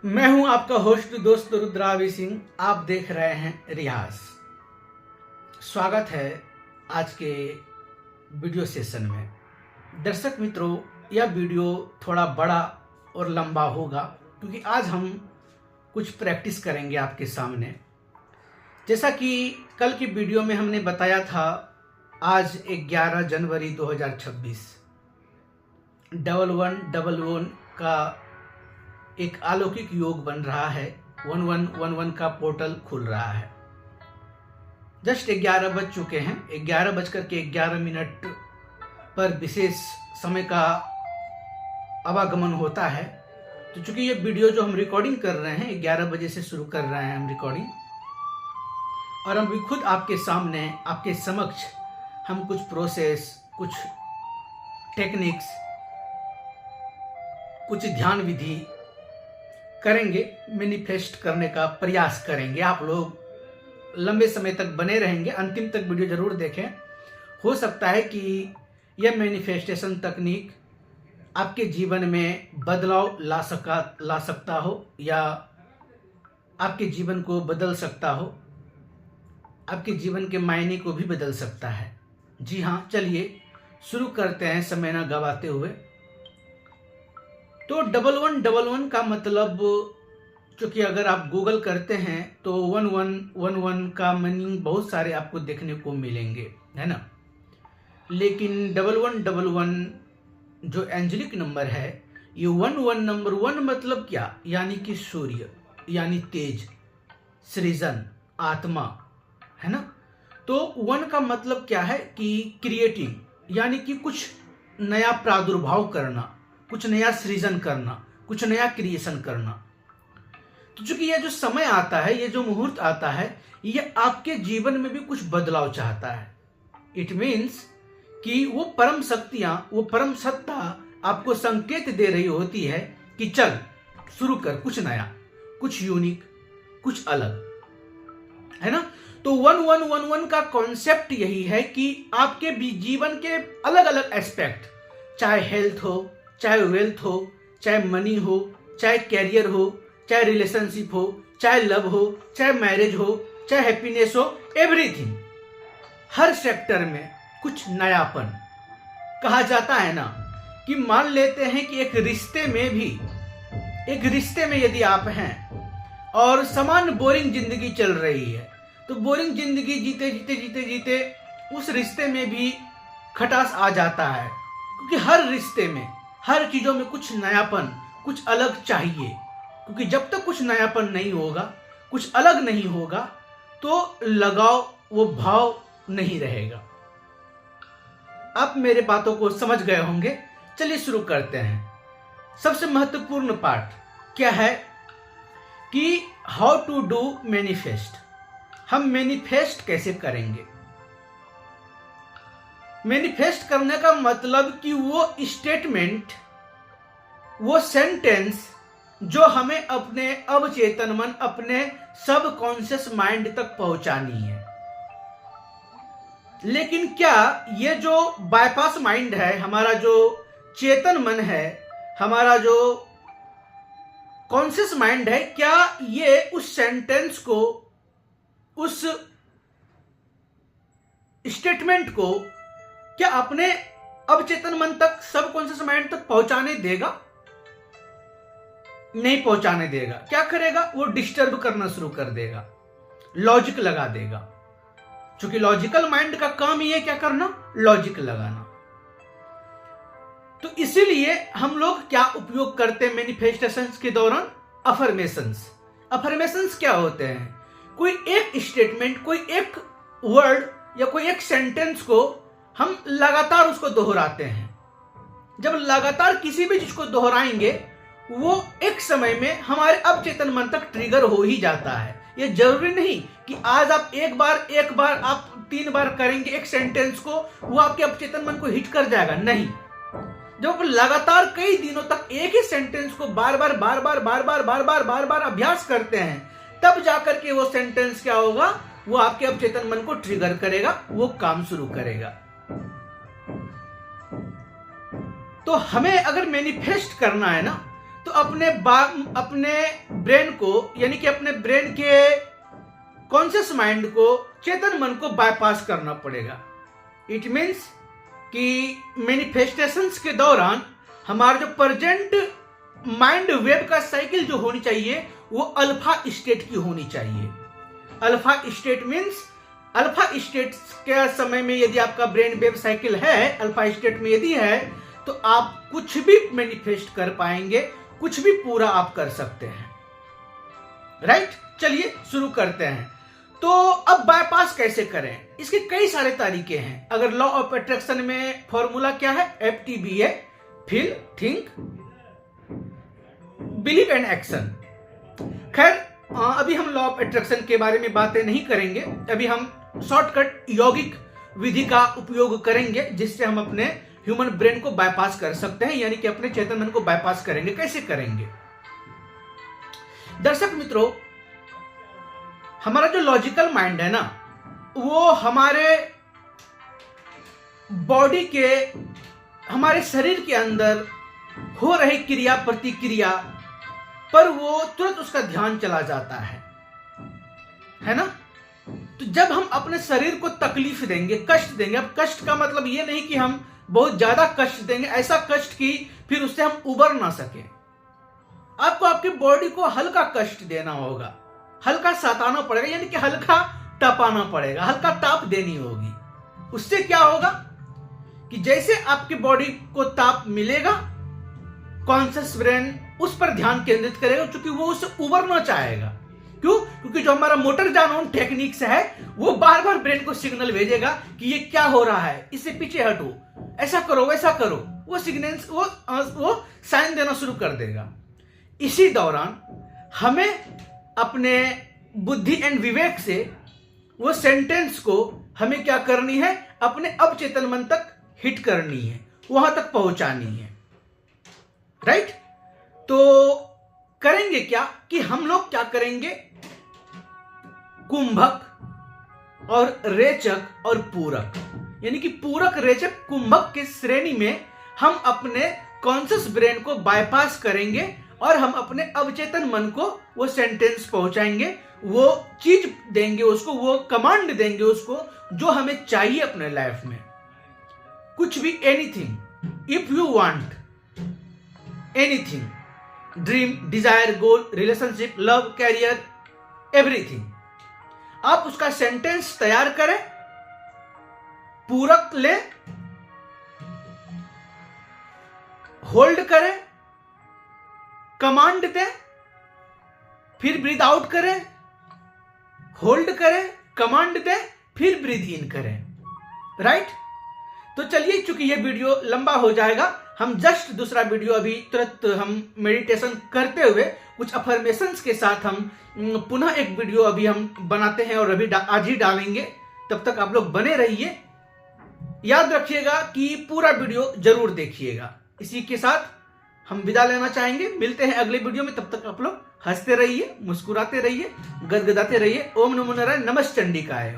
मैं हूं आपका होस्ट दोस्त रुद्रावी सिंह। आप देख रहे हैं रियाज। स्वागत है आज के वीडियो सेशन में। दर्शक मित्रों, यह वीडियो थोड़ा बड़ा और लंबा होगा क्योंकि आज हम कुछ प्रैक्टिस करेंगे आपके सामने। जैसा कि कल की वीडियो में हमने बताया था, आज 11 जनवरी 2026 1111 का एक अलौकिक योग बन रहा है। 1111 का पोर्टल खुल रहा है। जस्ट 11 बज चुके हैं। 11:11 पर विशेष समय का आवागमन होता है। तो चूंकि ये वीडियो जो हम रिकॉर्डिंग कर रहे हैं 11 बजे से शुरू कर रहे हैं हम रिकॉर्डिंग, और हम भी खुद आपके सामने आपके समक्ष हम कुछ प्रोसेस, कुछ टेक्निक्स, कुछ ध्यान विधि करेंगे, मैनिफेस्ट करने का प्रयास करेंगे। आप लोग लंबे समय तक बने रहेंगे, अंतिम तक वीडियो जरूर देखें। हो सकता है कि यह मैनिफेस्टेशन तकनीक आपके जीवन में बदलाव ला सकता हो, या आपके जीवन को बदल सकता हो, आपके जीवन के मायने को भी बदल सकता है। जी हाँ, चलिए शुरू करते हैं समय न गवाते हुए। तो 1111 का मतलब, चूंकि अगर आप गूगल करते हैं तो 1111 का मीनिंग बहुत सारे आपको देखने को मिलेंगे, है ना। लेकिन 1111 जो एंजेलिक नंबर है, ये 11 नंबर 1 मतलब क्या, यानी कि सूर्य, यानी तेज, सृजन, आत्मा, है ना। तो 1 का मतलब क्या है कि क्रिएटिव, यानी कि कुछ नया प्रादुर्भाव करना, कुछ नया सृजन करना, कुछ नया क्रिएशन करना। तो चूंकि ये जो समय आता है, ये जो मुहूर्त आता है, ये आपके जीवन में भी कुछ बदलाव चाहता है। इट मीन्स कि वो परम शक्तियां, वो परम सत्ता आपको संकेत दे रही होती है कि चल शुरू कर कुछ नया, कुछ यूनिक, कुछ अलग, है ना। तो 1111 का कॉन्सेप्ट यही है कि आपके भी जीवन के अलग अलग एस्पेक्ट, चाहे हेल्थ हो, चाहे वेल्थ हो, चाहे मनी हो, चाहे कैरियर हो, चाहे रिलेशनशिप हो, चाहे लव हो, चाहे मैरिज हो, चाहे हैप्पीनेस हो, एवरीथिंग, हर सेक्टर में कुछ नयापन। कहा जाता है ना कि मान लेते हैं कि एक रिश्ते में यदि आप हैं और समान बोरिंग जिंदगी चल रही है, तो बोरिंग जिंदगी जीते जीते जीते जीते उस रिश्ते में भी खटास आ जाता है, क्योंकि हर रिश्ते में, हर चीजों में कुछ नयापन, कुछ अलग चाहिए। क्योंकि जब तक कुछ नयापन नहीं होगा, कुछ अलग नहीं होगा, तो लगाव, वो भाव नहीं रहेगा। आप मेरे बातों को समझ गए होंगे। चलिए शुरू करते हैं। सबसे महत्वपूर्ण पार्ट क्या है कि हाउ टू डू मैनिफेस्ट। हम मैनिफेस्ट कैसे करेंगे। मैनिफेस्ट करने का मतलब कि वो स्टेटमेंट, वो सेंटेंस जो हमें अपने अवचेतन मन, अपने सबकॉन्शियस माइंड तक पहुंचानी है। लेकिन क्या ये जो बाईपास माइंड है, हमारा जो चेतन मन है, हमारा जो कॉन्शियस माइंड है, क्या ये उस सेंटेंस को, उस स्टेटमेंट को क्या अपने अवचेतन मन तक, सबकॉन्शियस माइंड तक पहुंचाने देगा? नहीं पहुंचाने देगा। क्या करेगा? वो डिस्टर्ब करना शुरू कर देगा, लॉजिक लगा देगा। क्योंकि लॉजिकल माइंड का काम ही है क्या करना? लॉजिक लगाना। तो इसीलिए हम लोग क्या उपयोग करते हैं मैनिफेस्टेशंस के दौरान? अफर्मेशंस। अफर्मेशंस क्या होते हैं? कोई एक स्टेटमेंट, कोई एक वर्ड या कोई एक सेंटेंस को हम लगातार उसको दोहराते हैं। जब लगातार किसी भी चीज को दोहराएंगे, वो एक समय में हमारे अवचेतन मन तक ट्रिगर हो ही जाता है। ये जरूरी नहीं कि आज आप एक बार आप 3 बार करेंगे एक सेंटेंस को, वो आपके अवचेतन मन को हिट कर जाएगा। नहीं, जब आप लगातार कई दिनों तक एक ही सेंटेंस को बार बार अभ्यास करते हैं, तब जाकर के वो सेंटेंस क्या होगा, वो आपके अवचेतन मन को ट्रिगर करेगा, वो काम शुरू करेगा। तो हमें अगर मैनिफेस्ट करना है ना, तो अपने ब्रेन को, यानी कि अपने ब्रेन के कॉन्शियस माइंड को, चेतन मन को बाईपास करना पड़ेगा। इट मीन्स कि मैनिफेस्टेशंस के दौरान हमारा जो प्रेजेंट माइंड वेव का साइकिल जो होनी चाहिए वो अल्फा स्टेट की होनी चाहिए। Alpha state means, alpha state के समय में यदि आपका ब्रेन वेव साइकिल है, अल्फा स्टेट में यदि है, तो आप कुछ भी मैनिफेस्ट कर पाएंगे, कुछ भी पूरा आप कर सकते हैं। राइट, चलिए शुरू करते हैं। तो अब बाईपास कैसे करें, इसके कई सारे तरीके हैं। अगर लॉ ऑफ अट्रैक्शन में फॉर्मूला क्या है, FTBA, feel, think, believe and action. खैर अभी हम लॉ ऑफ अट्रैक्शन के बारे में बातें नहीं करेंगे, अभी हम शॉर्टकट यौगिक विधि का उपयोग करेंगे जिससे हम अपने ह्यूमन ब्रेन को बाईपास कर सकते हैं, यानी कि अपने चेतन मन को बाईपास करेंगे। कैसे करेंगे? दर्शक मित्रों, हमारा जो लॉजिकल माइंड है ना, वो हमारे बॉडी के, हमारे शरीर के अंदर हो रही क्रिया प्रतिक्रिया पर वो तुरंत उसका ध्यान चला जाता है ना। तो जब हम अपने शरीर को तकलीफ देंगे, कष्ट देंगे, अब कष्ट का मतलब ये नहीं कि हम बहुत ज्यादा कष्ट देंगे, ऐसा कष्ट कि फिर उससे हम उबर ना सके। आपको आपकी बॉडी को हल्का कष्ट देना होगा, हल्का सताना पड़ेगा, यानी कि हल्का तपाना पड़ेगा, हल्का ताप देनी होगी। उससे क्या होगा कि जैसे आपकी बॉडी को ताप मिलेगा, कॉन्शियस ब्रेन उस पर ध्यान केंद्रित करेगा, क्योंकि वो उससे उबरना चाहेगा। क्यों? क्योंकि जो हमारा मोटर जानोन टेक्निक्स है वो बार बार ब्रेन को सिग्नल भेजेगा कि ये क्या हो रहा है, इससे पीछे हटो, ऐसा करो, वैसा करो। वो सिग्नल, वो साइन देना शुरू कर देगा। इसी दौरान हमें अपने बुद्धि एंड विवेक से वो सेंटेंस को हमें क्या करनी है, अपने अवचेतन मन तक हिट करनी है, वहां तक पहुंचानी है। राइट? तो करेंगे क्या कि हम लोग क्या करेंगे, कुंभक और रेचक और पूरक, यानी कि पूरक, रेचक, कुंभक की श्रेणी में हम अपने कॉन्शियस ब्रेन को बाईपास करेंगे और हम अपने अवचेतन मन को वो सेंटेंस पहुंचाएंगे, वो चीज देंगे उसको, वो कमांड देंगे उसको जो हमें चाहिए अपने लाइफ में। कुछ भी, anything, if you want anything, dream, desire, goal, relationship, love, career, everything, आप उसका सेंटेंस तैयार करें, पूरक ले, होल्ड करें, कमांड दें, फिर ब्रीथ आउट करें, होल्ड करें, कमांड दें, फिर ब्रीथ इन करें। राइट? तो चलिए, चूंकि ये वीडियो लंबा हो जाएगा, हम जस्ट दूसरा वीडियो अभी तुरंत हम मेडिटेशन करते हुए कुछ अफर्मेशंस के साथ हम पुनः एक वीडियो अभी हम बनाते हैं और अभी आज ही डालेंगे। तब तक आप लोग बने रहिए, याद रखिएगा कि पूरा वीडियो जरूर देखिएगा। इसी के साथ हम विदा लेना चाहेंगे, मिलते हैं अगले वीडियो में। तब तक आप लोग हंसते रहिए, मुस्कुराते रहिए, गदगदाते रहिए। ओम नमो नारायण, नमः चंडिकाय।